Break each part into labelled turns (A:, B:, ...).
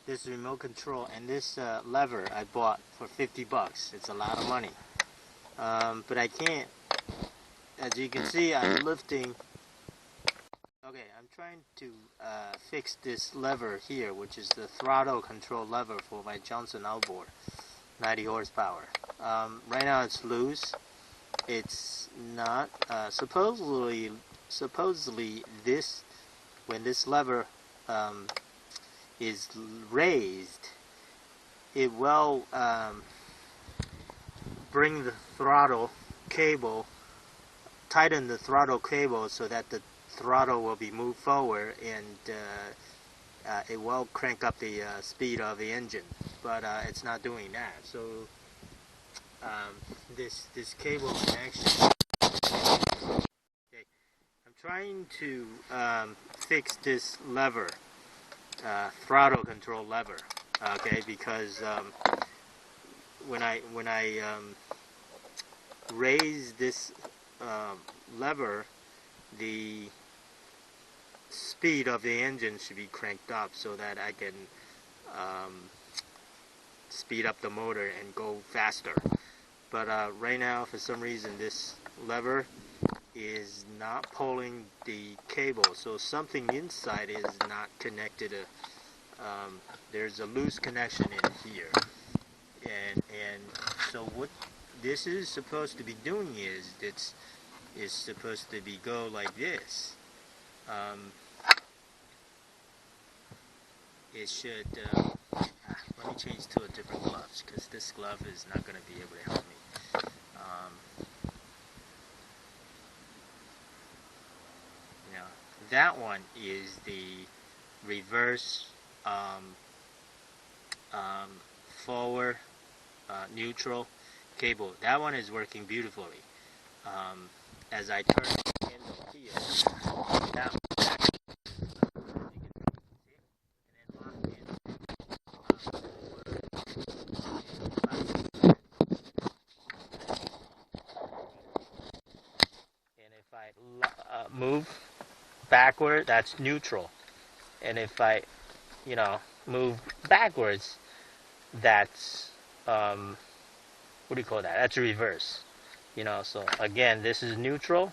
A: this remote control and this lever I bought for 50 bucks. It's a lot of money. But I can't, as you can see, I'm lifting. Okay, I'm trying to fix this lever here, which is the throttle control lever for my Johnson outboard, 90 horsepower. Right now it's loose. It's not, supposedly this, when this lever is raised, it will bring the throttle cable, tighten the throttle cable so that the throttle will be moved forward, and it will crank up the speed of the engine, but it's not doing that. So this cable connection, okay, I'm trying to fix this lever, throttle control lever, okay, because when I raise this lever, the speed of the engine should be cranked up so that I can speed up the motor and go faster. But right now, for some reason, this lever is not pulling the cable, so something inside is not connected. There's a loose connection in here, and so what this is supposed to be doing is it's supposed to be go like this. It should. Let me change to a different glove, because this glove is not going to be able to help me. That one is the reverse forward neutral cable. That one is working beautifully. As I turn the handle here, that move backward, that's neutral, and if I move backwards, that's what do you call that? That's reverse. So again, this is neutral,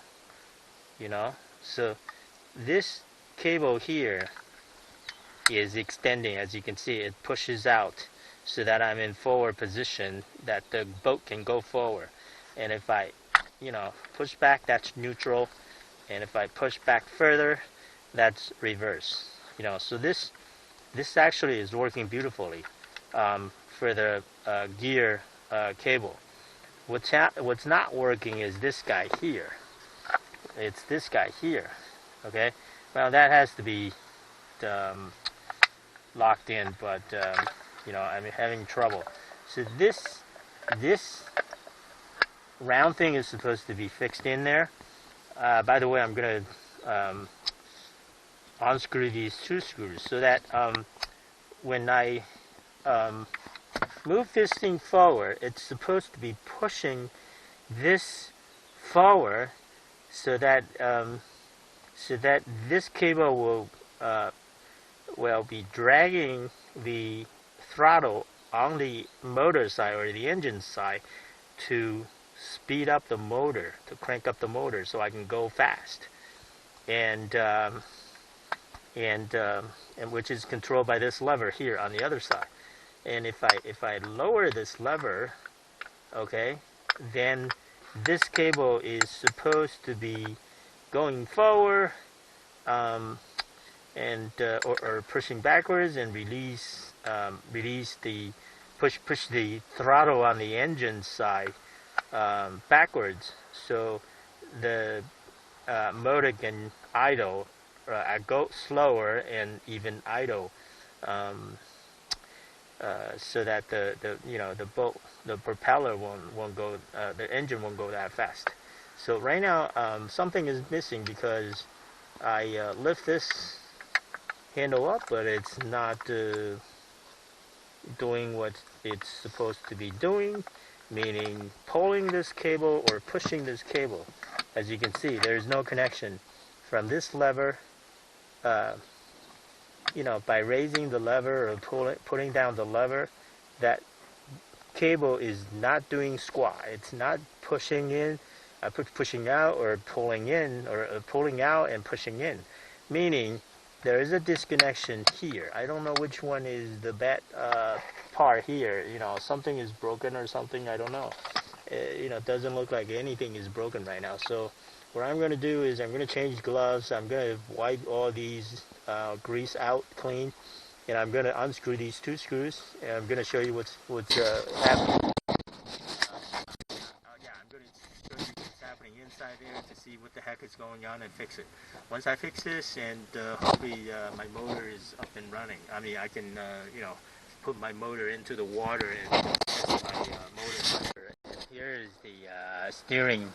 A: so this cable here is extending. As you can see, it pushes out so that I'm in forward position, that the boat can go forward. And if I push back, that's neutral, and if I push back further, that's reverse. So this actually is working beautifully for the gear cable. What's not working is this guy here. It's this guy here. Okay, well, that has to be locked in, but I'm having trouble. So this round thing is supposed to be fixed in there. By the way, I'm gonna unscrew these two screws so that when I move this thing forward, it's supposed to be pushing this forward so that this cable will be dragging the throttle on the motor side or the engine side to speed up the motor, to crank up the motor so I can go fast, and which is controlled by this lever here on the other side. And if I lower this lever, okay, then this cable is supposed to be going forward or pushing backwards, and release the push the throttle on the engine side backwards, so the motor can idle, go slower and even idle, so that the propeller won't go, the engine won't go that fast. So right now something is missing, because I lift this handle up, but it's not doing what it's supposed to be doing, meaning pulling this cable or pushing this cable. As you can see, there is no connection from this lever by raising the lever or putting down the lever, that cable is not doing squat. It's not pushing in, pushing out, or pulling in, or pulling out and pushing in. Meaning, there is a disconnection here. I don't know which one is the bad part here. Something is broken or something. I don't know. It doesn't look like anything is broken right now. So what I'm going to do is I'm going to change gloves. I'm going to wipe all these grease out clean. And I'm going to unscrew these 2 screws, and I'm going to show you what's happening. Yeah, I'm going to show you what's happening inside there to see what the heck is going on and fix it. Once I fix this, and hopefully my motor is up and running. I mean, I can put my motor into the water and test my motor. And here is the steering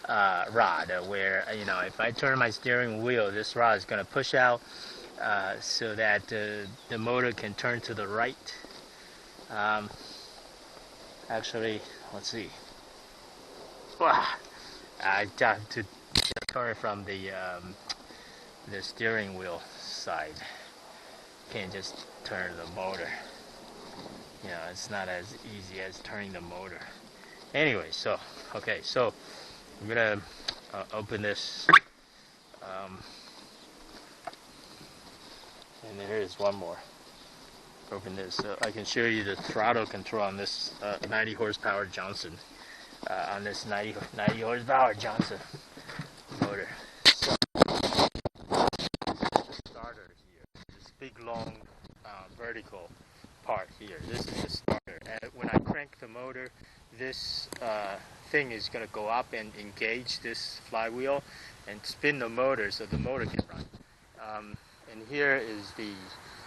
A: rod, where if I turn my steering wheel, this rod is going to push out. So that the motor can turn to the right. Actually, let's see. I have to turn from the steering wheel side. Can't just turn the motor. It's not as easy as turning the motor. Anyway, so I'm gonna open this. And then here's one more. Open this so I can show you the throttle control on this 90 horsepower Johnson. On this 90 horsepower Johnson motor. So, starter here. This big long vertical part here. This is the starter. And when I crank the motor, this thing is going to go up and engage this flywheel and spin the motor so the motor can run. And here is the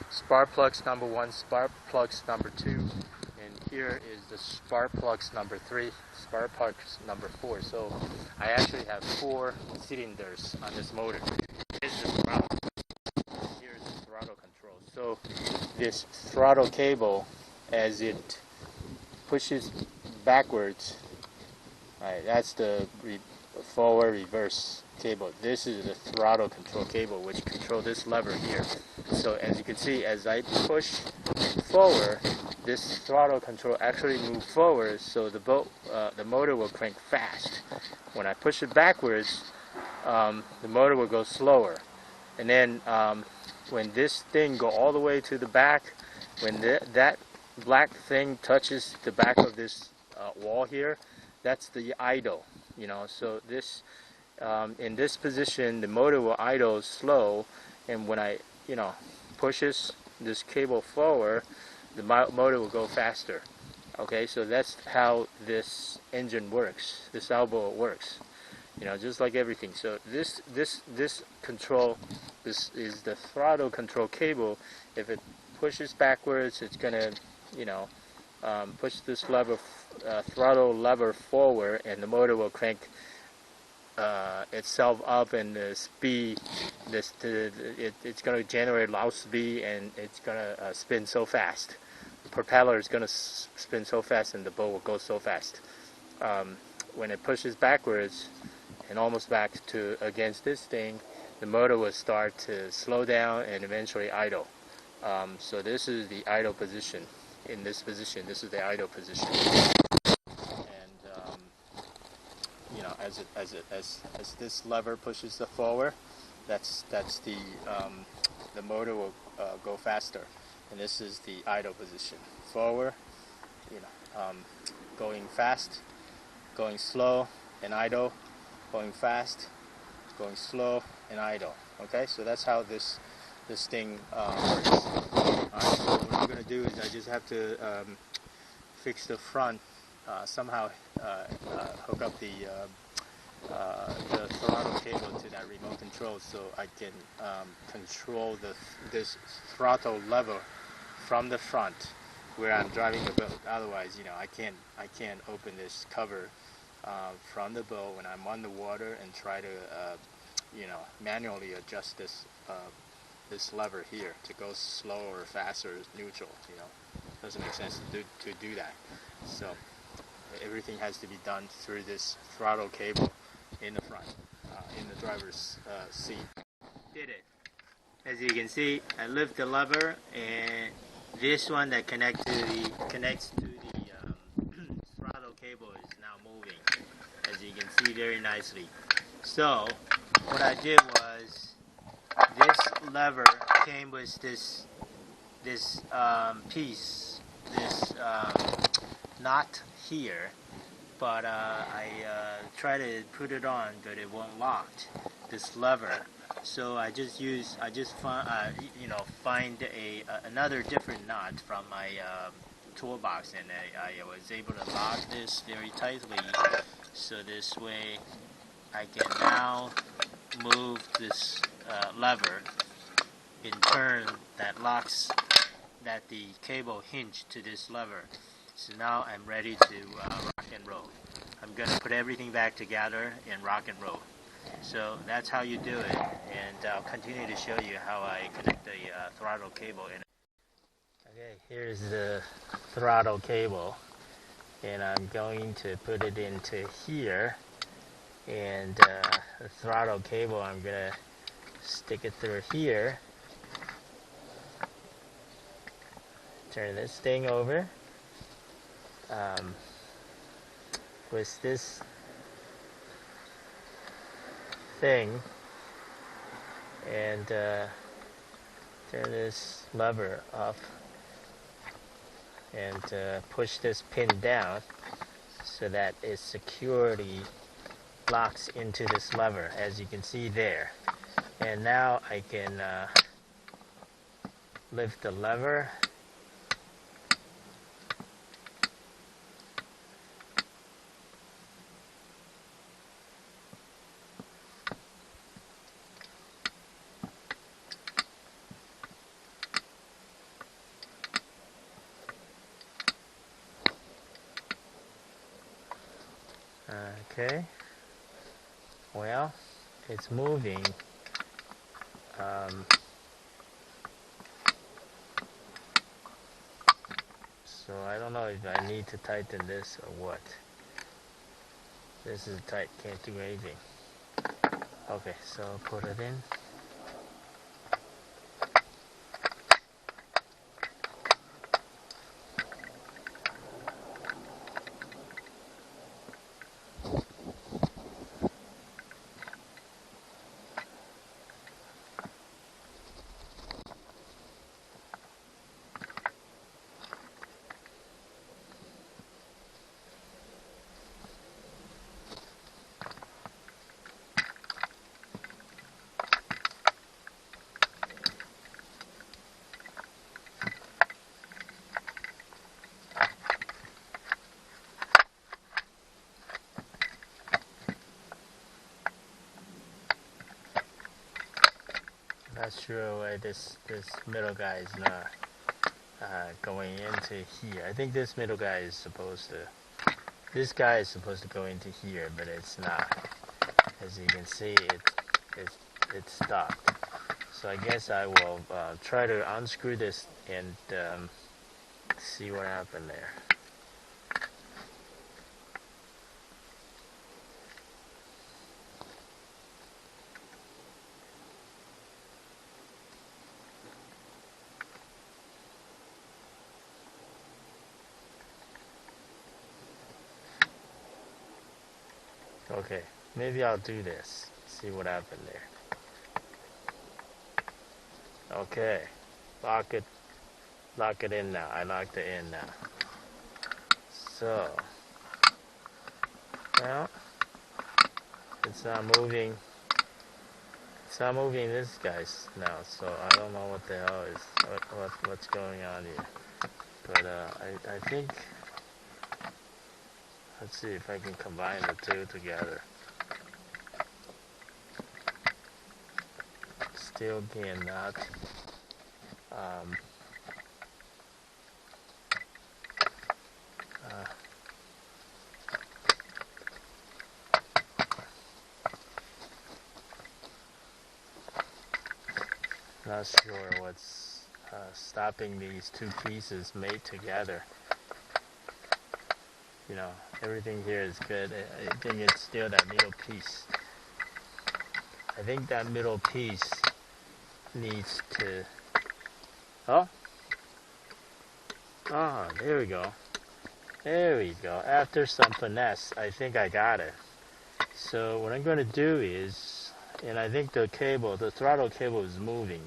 A: spark plugs number 1, spark plugs number 2, and here is the spark plugs number 3, spark plugs number 4. So I actually have 4 cylinders on this motor. Here's the throttle. Here's the throttle control. So this throttle cable, as it pushes backwards, right, that's the forward reverse cable. This is the throttle control cable, which control this lever here. So as you can see, as I push forward, this throttle control actually moves forward, so the motor will crank fast. When I push it backwards, the motor will go slower. And then when this thing go all the way to the back, when that black thing touches the back of this wall here, that's the idle. So this in this position, the motor will idle slow, and when I pushes this cable forward, the motor will go faster. Okay, so that's how this engine works. This outboard works. Just like everything. So this control, this is the throttle control cable. If it pushes backwards, it's gonna push this throttle lever forward, and the motor will crank itself up, and the speed, it's going to generate loud speed, and it's going to spin so fast. The propeller is going to spin so fast, and the boat will go so fast. When it pushes backwards and almost back to against this thing, the motor will start to slow down and eventually idle. So this is the idle position. In this position, this is the idle position. As this lever pushes the forward, that's the motor will go faster, and this is the idle position. Forward, going fast, going slow, and idle, going fast, going slow, and idle. Okay, so that's how this thing works. Alright, so what I'm going to do is I just have to fix the front, somehow hook up the throttle cable to that remote control, so I can control this throttle lever from the front where I'm driving the boat. Otherwise, I can't open this cover from the boat when I'm on the water and try to manually adjust this lever here to go slow or fast or neutral. Doesn't make sense to do that. So everything has to be done through this throttle cable in the front, in the driver's seat. Did it. As you can see, I lift the lever, and this one that connects to the throttle cable is now moving, as you can see very nicely. So what I did was, this lever came with this piece, this knot here, but I try to put it on, but it won't lock this lever. So I just find another different knot from my toolbox, and I was able to lock this very tightly. So this way I can now move this lever in turn that locks the cable hinge to this lever. So now I'm ready to rock and roll. I'm going to put everything back together and rock and roll. So that's how you do it, and I'll continue to show you how I connect the throttle cable in. Okay, here's the throttle cable, and I'm going to put it into here, and the throttle cable, I'm going to stick it through here, turn this thing over, with this thing, and turn this lever up, and push this pin down so that it securely locks into this lever, as you can see there. And now I can lift the lever, okay, well, it's moving. So I don't know if I need to tighten this or what. This is tight, can't do anything. Okay, so I'll put it in. Not sure why this middle guy is not going into here. I think this middle guy is supposed to. This guy is supposed to go into here, but it's not. As you can see, it's stopped. So I guess I will try to unscrew this and see what happened there. Okay, maybe I'll do this. See what happened there. Okay, lock it in now. I locked it in now. So, well, it's not moving. It's not moving this guy's now. So I don't know what the hell is what's going on here. But I think. Let's see if I can combine the two together. Still cannot. Not sure what's stopping these two pieces made together. You know, everything here is good. I think it's still that middle piece. I think that middle piece needs to, oh, there we go. There we go. After some finesse, I think I got it. So what I'm going to do is, and I think the cable, the throttle cable is moving,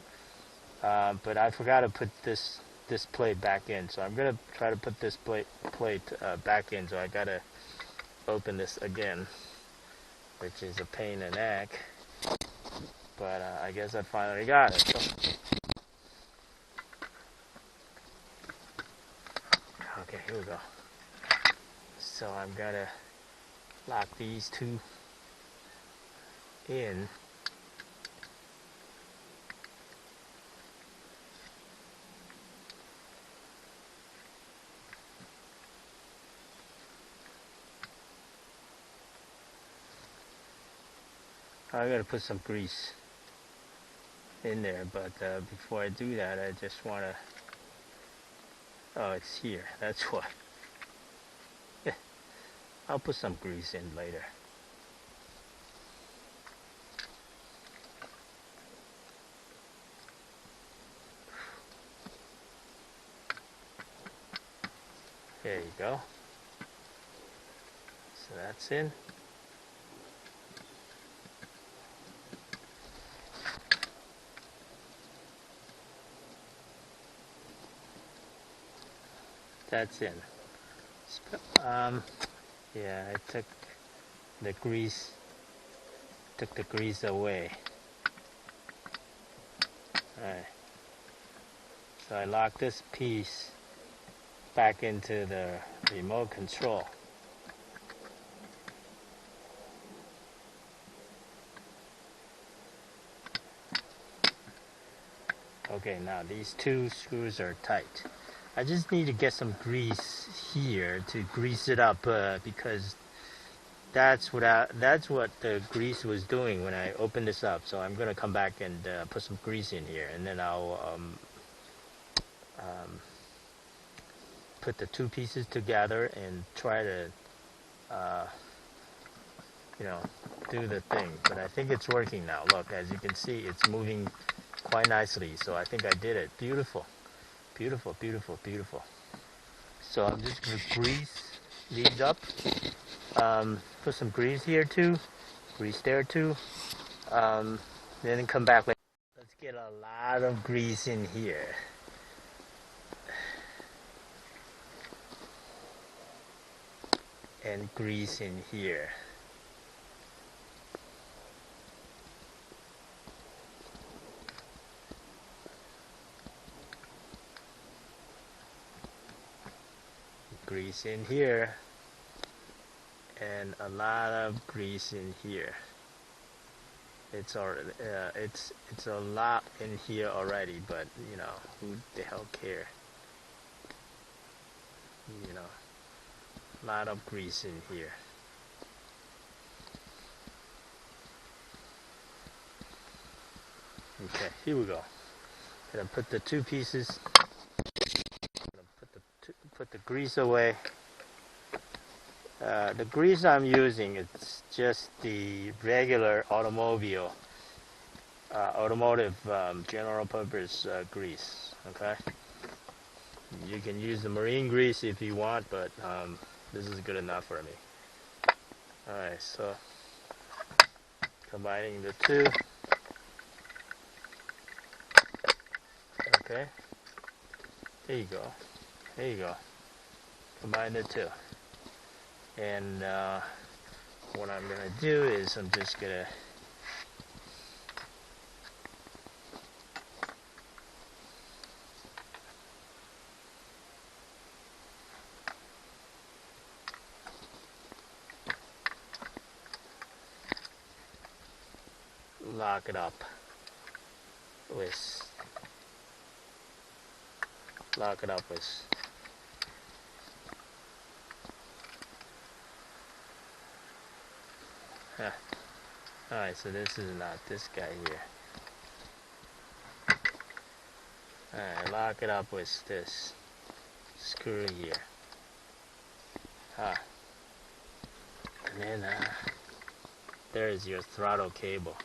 A: but I forgot to put this plate back in. So I'm going to try to put this plate back in. So I got to open this again, which is a pain in the neck. But I guess I finally got it. So, okay, here we go. So I'm going to lock these two in. I gotta put some grease in there, but before I do that, I just wanna. Oh, it's here. That's why. I'll put some grease in later. There you go. So that's in. That's in. Yeah, I took the grease away. Alright. So I lock this piece back into the remote control. Okay, now these two screws are tight. I just need to get some grease here to grease it up because that's what the grease was doing when I opened this up. So I'm gonna come back and put some grease in here, and then I'll put the two pieces together and try to you know, do the thing. But I think it's working now. Look, as you can see, it's moving quite nicely. So I think I did it. Beautiful. Beautiful, beautiful, beautiful. So I'm just going to grease these up. Put some grease here too. Grease there too. Then come back later. Let's get a lot of grease in here. And grease in here. Grease in here, and a lot of grease in here. It's already it's a lot in here already, but you know, who the hell care? You know, a lot of grease in here. Okay, here we go. Gonna put the two pieces. Put the grease away. The grease I'm using, it's just the regular automotive general purpose grease. Okay, you can use the marine grease if you want, but this is good enough for me. Alright, so combining the two. Okay, there you go. There you go. Combine the two. And what I'm going to do is I'm just going to lock it up with Alright, so this is not this guy here. Alright, lock it up with this screw here. And then there is your throttle cable.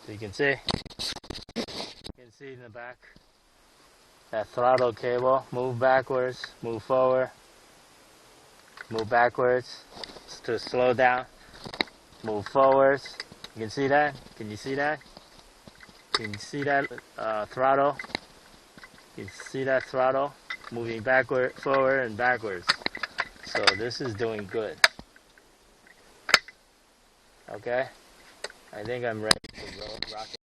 A: So you can see in the back, that throttle cable, move backwards, move forward, move backwards to slow down, move forwards. You can see that? Can you see that? Can you see that throttle? You can see that throttle moving backward, forward, and backwards. So this is doing good. Okay, I think I'm ready.